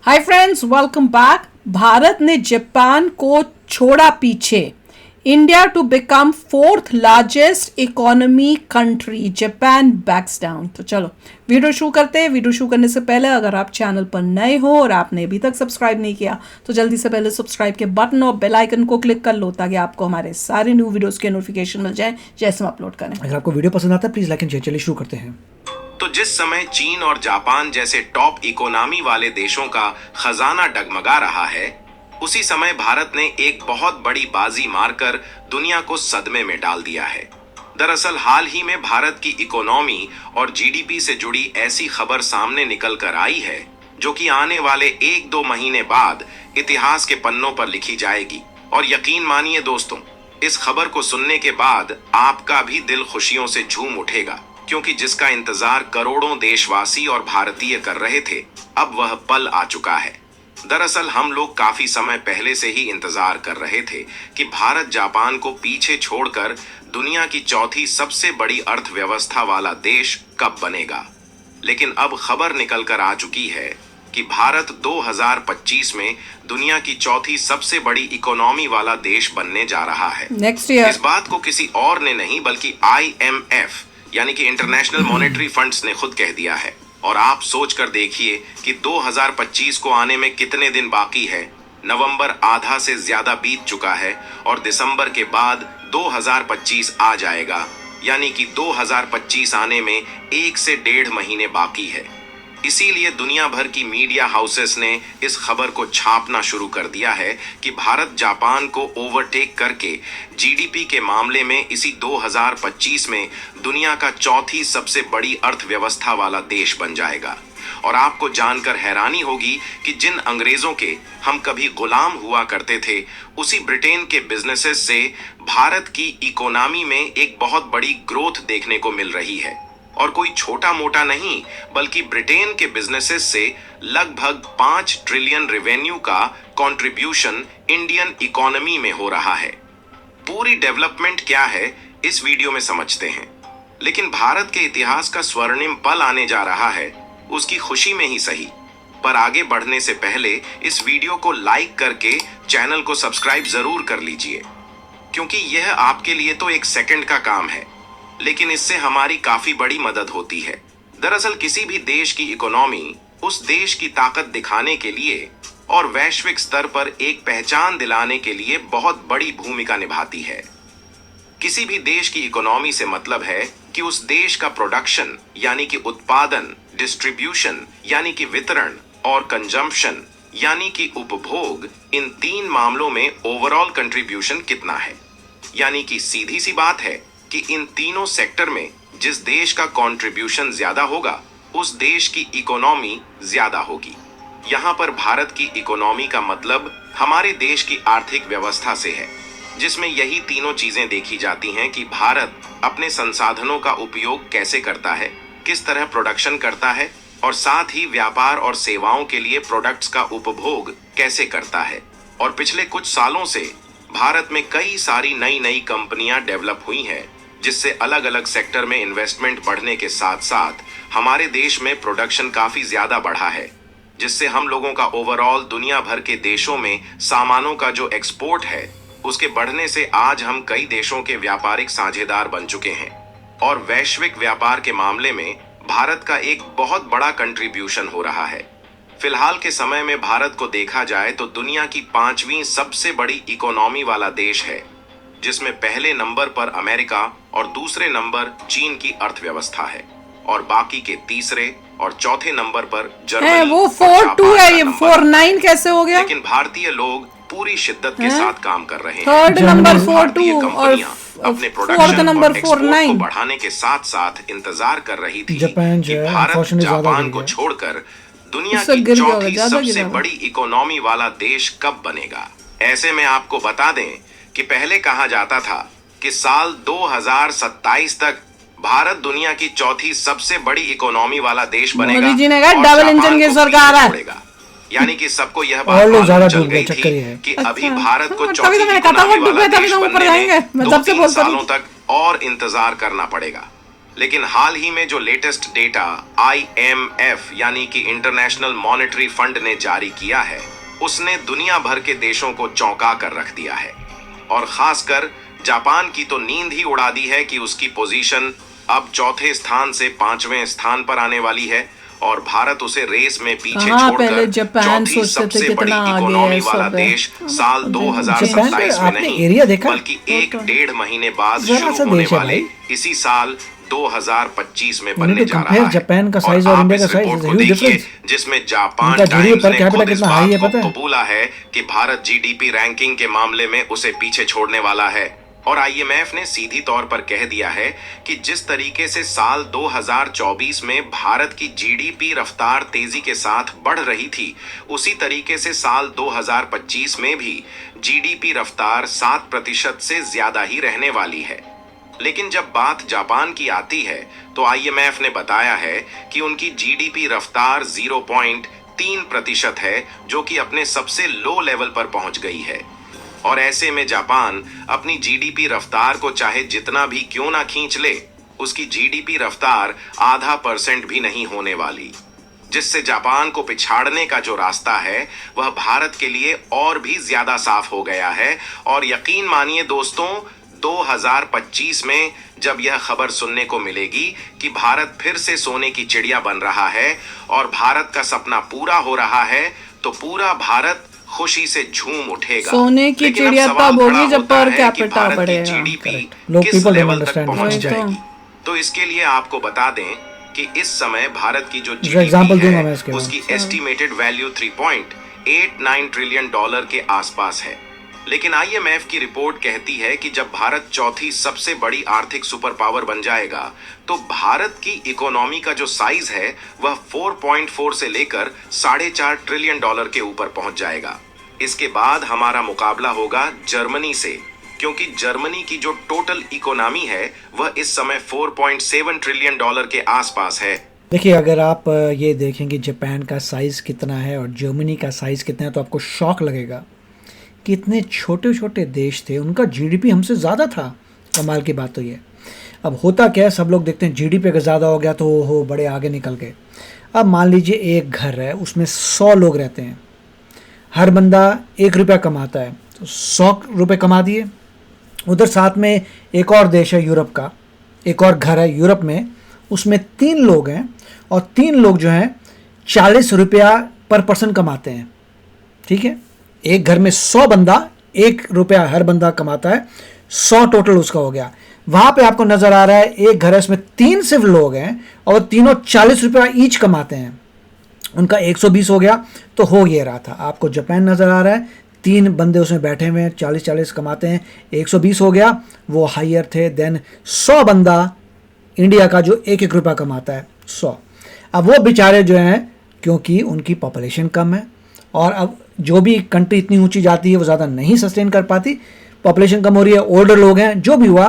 हाय friends, welcome back. Bharat ने Japan को छोड़ा पीछे। India to become fourth largest economy country, Japan backs down. तो चलो वीडियो शुरू करते हैं। वीडियो शुरू करने से पहले अगर आप चैनल पर नए हो और आपने अभी तक सब्सक्राइब नहीं किया तो जल्दी से पहले सब्सक्राइब के बटन और बेल आइकन को क्लिक कर लो ताकि आपको हमारे सारे न्यू वीडियोस के नोटिफिकेशन मिल जाए जैसे हम अपलोड करें। अगर आपको वीडियो पसंद आता है प्लीज लाइक एंड शेयर। चलिए शुरू करते हैं। तो जिस समय चीन और जापान जैसे टॉप इकोनॉमी वाले देशों का खजाना डगमगा रहा है, उसी समय भारत ने एक बहुत बड़ी बाजी मारकर दुनिया को सदमे में डाल दिया है। दरअसल हाल ही में भारत की इकोनॉमी और जीडीपी से जुड़ी ऐसी खबर सामने निकल कर आई है जो कि आने वाले 1-2 महीने बाद इतिहास के पन्नों पर लिखी जाएगी। और यकीन मानिए दोस्तों, इस खबर को सुनने के बाद आपका भी दिल खुशियों से झूम उठेगा, क्योंकि जिसका इंतजार करोड़ों देशवासी और भारतीय कर रहे थे, अब वह पल आ चुका है। दरअसल हम लोग काफी समय पहले से ही इंतजार कर रहे थे कि भारत जापान को पीछे छोड़कर दुनिया की चौथी सबसे बड़ी अर्थव्यवस्था वाला देश कब बनेगा। लेकिन अब खबर निकल कर आ चुकी है कि भारत 2025 में दुनिया की चौथी सबसे बड़ी इकोनॉमी वाला देश बनने जा रहा है। नेक्स्ट ईयर इस बात को किसी और ने नहीं बल्कि IMF यानी कि इंटरनेशनल मॉनेटरी फंड्स ने खुद कह दिया है। और आप सोच कर देखिए कि 2025 को आने में कितने दिन बाकी है। नवंबर आधा से ज्यादा बीत चुका है और दिसंबर के बाद 2025 आ जाएगा, यानी कि 2025 आने में 1 से 1.5 महीने बाकी है। इसीलिए दुनिया भर की मीडिया हाउसेस ने इस खबर को छापना शुरू कर दिया है कि भारत जापान को ओवरटेक करके जीडीपी के मामले में इसी 2025 में दुनिया का चौथी सबसे बड़ी अर्थव्यवस्था वाला देश बन जाएगा। और आपको जानकर हैरानी होगी कि जिन अंग्रेजों के हम कभी गुलाम हुआ करते थे, उसी ब्रिटेन के बिजनेसेस से भारत की इकोनॉमी में एक बहुत बड़ी ग्रोथ देखने को मिल रही है। और कोई छोटा मोटा नहीं, बल्कि ब्रिटेन के बिजनेसेस से लगभग 5 ट्रिलियन रेवेन्यू का कंट्रीब्यूशन इंडियन इकोनॉमी में हो रहा है। पूरी डेवलपमेंट क्या है इस वीडियो में समझते हैं। लेकिन भारत के इतिहास का स्वर्णिम पल आने जा रहा है, उसकी खुशी में ही सही। पर आगे बढ़ने से पहले इस वीडियो को लाइक करके चैनल को सब्सक्राइब जरूर कर लीजिए, क्योंकि यह आपके लिए तो 1 सेकंड का काम है, लेकिन इससे हमारी काफी बड़ी मदद होती है। दरअसल किसी भी देश की इकोनॉमी उस देश की ताकत दिखाने के लिए और वैश्विक स्तर पर एक पहचान दिलाने के लिए बहुत बड़ी भूमिका निभाती है। किसी भी देश की इकोनॉमी से मतलब है कि उस देश का प्रोडक्शन यानी कि उत्पादन, डिस्ट्रीब्यूशन यानी कि वितरण और कंजम्पशन यानी कि उपभोग, इन 3 मामलों में ओवरऑल कंट्रीब्यूशन कितना है। यानी कि सीधी सी बात है कि इन तीनों सेक्टर में जिस देश का कंट्रीब्यूशन ज्यादा होगा, उस देश की इकोनॉमी ज्यादा होगी। यहाँ पर भारत की इकोनॉमी का मतलब हमारे देश की आर्थिक व्यवस्था से है, जिसमें यही तीनों चीजें देखी जाती हैं कि भारत अपने संसाधनों का उपयोग कैसे करता है, किस तरह प्रोडक्शन करता है और साथ ही व्यापार और सेवाओं के लिए प्रोडक्ट्स का उपभोग कैसे करता है। और पिछले कुछ सालों से भारत में कई सारी नई नई कंपनियां डेवलप हुई हैं, जिससे अलग अलग सेक्टर में इन्वेस्टमेंट बढ़ने के साथ साथ हमारे देश में प्रोडक्शन काफी ज्यादा बढ़ा है, जिससे हम लोगों का ओवरऑल दुनिया भर के देशों में सामानों का जो एक्सपोर्ट है, उसके बढ़ने से आज हम कई देशों के व्यापारिक साझेदार बन चुके हैं। और वैश्विक व्यापार के मामले में भारत का एक बहुत बड़ा कंट्रीब्यूशन हो रहा है। फिलहाल के समय में भारत को देखा जाए तो दुनिया की 5वीं सबसे बड़ी इकोनॉमी वाला देश है, जिसमें पहले नंबर पर अमेरिका और दूसरे नंबर चीन की अर्थव्यवस्था है, और बाकी के तीसरे और चौथे नंबर पर जर्मनी। वो 4-2 है, ये 4-9 कैसे हो गया? लेकिन भारतीय लोग पूरी शिद्दत के साथ काम कर रहे हैं। थर्ड नंबर 4-2 और अपने फोर्थ प्रोडक्शन नंबर और एक्सपोर्ट 4-9 को बढ़ाने के साथ साथ इंतजार कर रही थी जापान जो कि है, भारत unfortunately ज्यादा जापान गिर को गया। छोड़कर दुनिया इससे की गिर गया होगा, चौथी ज्यादा सबसे गिरा होगा। बड़ी इकोनॉमी वाला देश कब बनेगा। ऐसे में आपको बता दें कि पहले कहा जाता था कि साल 2027 तक भारत दुनिया की चौथी सबसे बड़ी इकोनॉमी वाला देश बनेगा। मोदी जी ने कहा और डबल जापान इंजन की को सरकार पीछे है। छोड़ेगा। यानी कि सबको यह और बात लोग ज्यादा मालूम चल डूब गए, गई चक्कर ये थी है। कि अभी भारत को तभी चौथी तो मैंने कहा था वो इकोनॉमी डूब वाला गए, तभी देश तो ऊपर बनने जाएंगे। में मैं 2-3 सबसे बोलता सालों थी। तक और इंतजार करना पड़ेगा। लेकिन हाल ही में जो लेटेस्ट डेटा IMF यानी कि इंटरनेशनल मॉनेटरी फंड ने जारी किया है, उसने दुनिया भर के देशों को चौंका कर रख दिया है। और खासकर जापान की तो नींद ही उड़ा दी है कि उसकी पोजीशन अब चौथे स्थान से 5वें स्थान पर आने वाली है और भारत उसे रेस में पीछे छोड़कर चौथी सबसे बड़ी इकोनॉमी वाला देश साल 2027 में नहीं बल्कि 1-1.5 महीने बाद शुरू होने वाले इसी साल 2025 में बनने जा रहा है। जापान का साइज और इंडिया का साइज है, डिफरेंस जिसमें जापान टाइम्स ने खुद इस बात को कबूला है कि भारत जीडीपी रैंकिंग के मामले में उसे पीछे छोड़ने वाला है। और IMF ने सीधी तौर पर कह दिया है कि जिस तरीके से साल 2024 में भारत की जीडीपी रफ्तार तेजी के साथ बढ़ रही थी, उसी तरीके से साल 2025 में भी जीडीपी रफ्तार 7% से ज्यादा ही रहने वाली है। लेकिन जब बात जापान की आती है तो IMF ने बताया है कि उनकी जीडीपी रफ्तार 0.3% है, जो कि अपने सबसे लो लेवल पर पहुंच गई है। और ऐसे में जापान अपनी जीडीपी रफ्तार को चाहे जितना भी क्यों ना खींच ले, उसकी जीडीपी रफ्तार 0.5% भी नहीं होने वाली, जिससे जापान को पिछाड़ने का जो रास्ता है वह भारत के लिए और भी ज्यादा साफ हो गया है। और यकीन मानिए दोस्तों, 2025 में जब यह खबर सुनने को मिलेगी कि भारत फिर से सोने की चिड़िया बन रहा है और भारत का सपना पूरा हो रहा है, तो पूरा भारत खुशी से झूम उठेगा। सोने की चिड़िया तब होगी जब पर कैपिटा बढ़ेगा, जीडीपी किस लेवल तक पहुंच जाएगी। तो इसके लिए आपको बता दें कि इस समय भारत की जो जीडीपी है उसकी एस्टिमेटेड वैल्यू $3.89 ट्रिलियन के आसपास है। लेकिन IMF की रिपोर्ट कहती है कि जब भारत चौथी सबसे बड़ी आर्थिक सुपर पावर बन जाएगा तो भारत की इकोनॉमी का जो साइज है वह 4.4 से लेकर $4.5 ट्रिलियन के ऊपर पहुंच जाएगा। इसके बाद हमारा मुकाबला होगा जर्मनी से, क्योंकि जर्मनी की जो टोटल इकोनॉमी है वह इस समय $4.7 ट्रिलियन के आसपास है। देखिए, अगर आप ये देखेंगे जापान का साइज कितना है और जर्मनी का साइज कितना है तो आपको शॉक लगेगा कि इतने छोटे छोटे देश थे, उनका जीडीपी हमसे ज़्यादा था। कमाल की बात तो ये। अब होता क्या है, सब लोग देखते हैं जीडीपी अगर ज़्यादा हो गया तो हो बड़े आगे निकल गए। अब मान लीजिए एक घर है, उसमें 100 लोग रहते हैं, हर बंदा ₹1 कमाता है, तो 100 रुपये कमा दिए। उधर साथ में एक और देश है यूरोप का, एक और घर है यूरोप में, उसमें 3 लोग हैं और 3 लोग जो हैं ₹40 पर पर्सन कमाते हैं। ठीक है, एक घर में 100 बंदा, ₹1 हर बंदा कमाता है, 100 टोटल उसका हो गया। वहां पे आपको नजर आ रहा है एक घर है, इसमें 3 सिर्फ लोग हैं और तीनों ₹40 ईच कमाते हैं, उनका 120 हो गया। तो हो ये रहा था, आपको जापान नजर आ रहा है, 3 बंदे उसमें बैठे हुए हैं, 40-40 कमाते हैं, 120 हो गया, वो हायर थे। देन 100 बंदा इंडिया का जो ₹1 कमाता है, 100। अब वो बेचारे जो हैं, क्योंकि उनकी पॉपुलेशन कम है और अब जो भी कंट्री इतनी ऊंची जाती है वो ज़्यादा नहीं सस्टेन कर पाती, पॉपुलेशन कम हो रही है, ओल्डर लोग हैं, जो भी हुआ,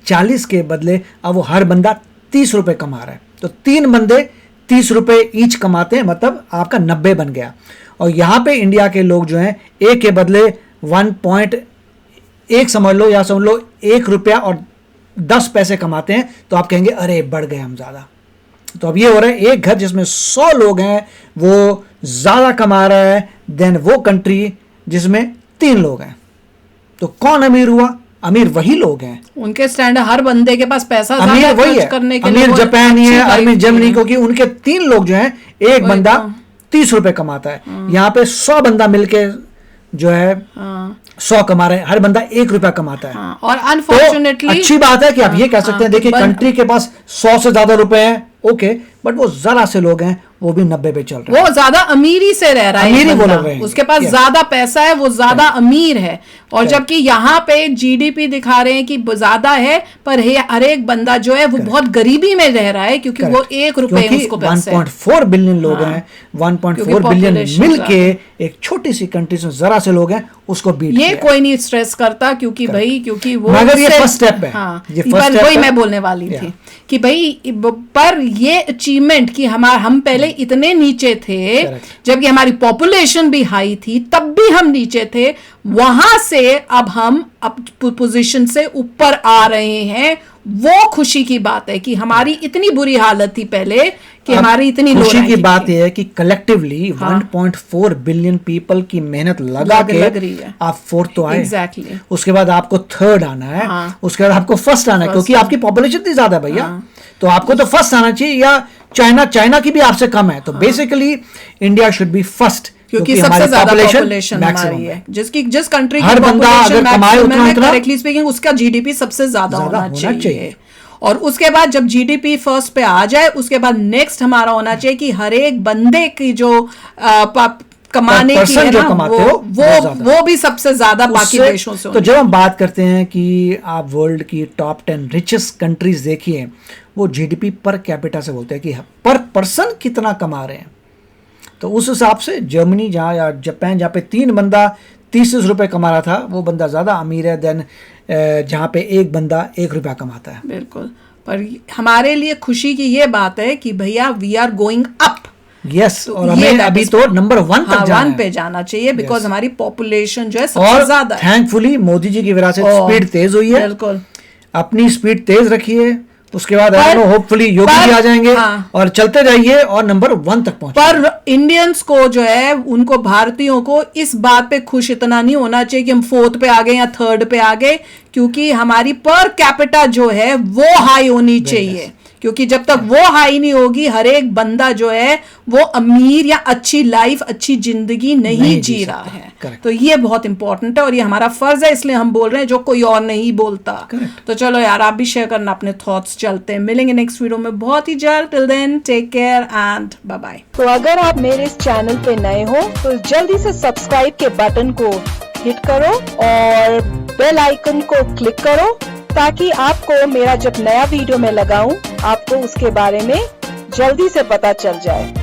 40 के बदले अब वो हर बंदा ₹30 कमा रहा है। तो 3 बंदे ₹30 ईच कमाते हैं, मतलब आपका 90 बन गया। और यहाँ पे इंडिया के लोग जो हैं एक के बदले 1.1 समझ लो, या समझ लो ₹1 और 10 पैसे कमाते हैं, तो आप कहेंगे अरे बढ़ गए हम ज़्यादा। तो अब ये हो रहा है, एक घर जिसमें 100 लोग हैं वो ज़्यादा कमा रहा है देन वो कंट्री जिसमें 3 लोग हैं। तो कौन अमीर हुआ? अमीर वही लोग हैं, उनके स्टैंडर्ड, हर बंदे के पास पैसा अमीर वही है, करने के अमीर लिए जापान ही है, अमीर जर्मनी, क्योंकि उनके 3 लोग जो हैं, एक बंदा ₹30 कमाता है। यहाँ पे 100 बंदा मिलके जो है 100 कमा रहे हैं, हर बंदा ₹1 कमाता है। और अनफॉर्चुनेटली तो अच्छी बात है कि आप ये कह सकते हैं, देखिए कंट्री के पास 100 से ज्यादा रुपए हैं, ओके, बट वो जरा से लोग हैं, वो भी 90 पे चल रहे हैं। वो ज्यादा अमीरी से रह रहा है, अमीरी वो लोग हैं, उसके पास ज्यादा पैसा है, वो ज्यादा अमीर है। और जबकि यहाँ पे जीडीपी दिखा रहे हैं कि ज्यादा है, पर हर एक बंदा जो है वो बहुत गरीबी में रह रहा है, क्योंकि वो ₹1 उसको पैसे 1.4 बिलियन लोग हैं, 1.4 बिलियन मिलके एक छोटी सी कंट्री से जरा से लोग हैं, उसको बीट ये कोई नहीं स्ट्रेस करता, क्योंकि भाई, क्योंकि वो, मगर ये फर्स्ट स्टेप है। हाँ, पर वही मैं बोलने वाली थी कि भाई, पर ये अचीवमेंट कि हम पहले इतने नीचे थे, Correct. जबकि हमारी पॉपुलेशन भी हाई थी, तब भी हम नीचे थे, वहां से अब हम पोजीशन से ऊपर आ रहे हैं। वो खुशी की बात है कि हमारी इतनी बुरी हालत थी पहले कि हमारी इतनी लो खुशी की रैंकिंग बात थी। यह है कि कलेक्टिवली 1.4 बिलियन पीपल की मेहनत लगा लग के रही है। आप फोर्थ तो आए। Exactly. उसके बाद आपको थर्ड आना है, हाँ। उसके बाद आपको फर्स्ट आना है, क्योंकि आपकी पॉपुलेशन इतनी ज्यादा है भैया। तो आपको तो फर्स्ट आना चाहिए, या चाइना की भी आपसे कम है। तो basically India should be first, क्योंकि सबसे ज्यादा पॉपुलेशन हमारी है। जिस कंट्री की हर बंदा अगर कमाए उतना उतना करेक्टली स्पीकिंग उसका जीडीपी सबसे ज्यादा होना चाहिए। और उसके बाद जब जीडीपी फर्स्ट पे आ जाए, उसके बाद नेक्स्ट हमारा होना चाहिए कि हर एक बंदे की जो कमाने की है ना, वो भी सबसे ज्यादा बाकी देशों से। तो जब हम बात करते हैं कि आप वर्ल्ड की टॉप 10 रिचेस्ट कंट्रीज देखिए, वो जीडीपी पर कैपिटा से बोलते हैं कि पर पर्सन कितना कमा रहे हैं। तो उस हिसाब से जर्मनी जहाँ या जापान जहाँ पे 3 बंदा 30 रुपए कमा रहा था, वो बंदा ज़्यादा अमीर है देन जहाँ पे एक बंदा 1 रुपया कमाता है। बिल्कुल। पर हमारे लिए खुशी की ये बात है कि भैया we are going up. Yes, और हमें अभी तो नंबर 1 तक जाना है। पे जाना चाहिए, बिकॉज हमारी पॉपुलेशन जो है सबसे ज्यादा है। थैंकफुली मोदी जी की वजह से स्पीड तेज हुई है। बिल्कुल, अपनी स्पीड तेज रखिए, उसके बाद होपफुली योगी जी आ जाएंगे। हाँ। और चलते जाइए और नंबर 1 तक पहुंचे। पर इंडियंस को जो है, उनको भारतीयों को इस बात पे खुश इतना नहीं होना चाहिए कि हम 4th पे आ गए या 3rd पे आ गए, क्योंकि हमारी पर कैपिटा जो है वो हाई होनी चाहिए। क्योंकि जब तक वो हाई नहीं होगी, हर एक बंदा जो है वो अमीर या अच्छी लाइफ, अच्छी जिंदगी नहीं जी रहा है। Correct. तो ये बहुत इंपॉर्टेंट है और ये हमारा फर्ज है, इसलिए हम बोल रहे हैं, जो कोई और नहीं बोलता। Correct. तो चलो यार, आप भी शेयर करना अपने थॉट्स। चलते हैं, मिलेंगे नेक्स्ट वीडियो में बहुत ही जल्द। Till then take care and bye bye. तो अगर आप मेरे इस चैनल पे नए हो तो जल्दी से सब्सक्राइब के बटन को हिट करो और बेल आइकन को क्लिक करो, ताकि आपको मेरा जब नया वीडियो मैं लगाऊं, आपको उसके बारे में जल्दी से पता चल जाए।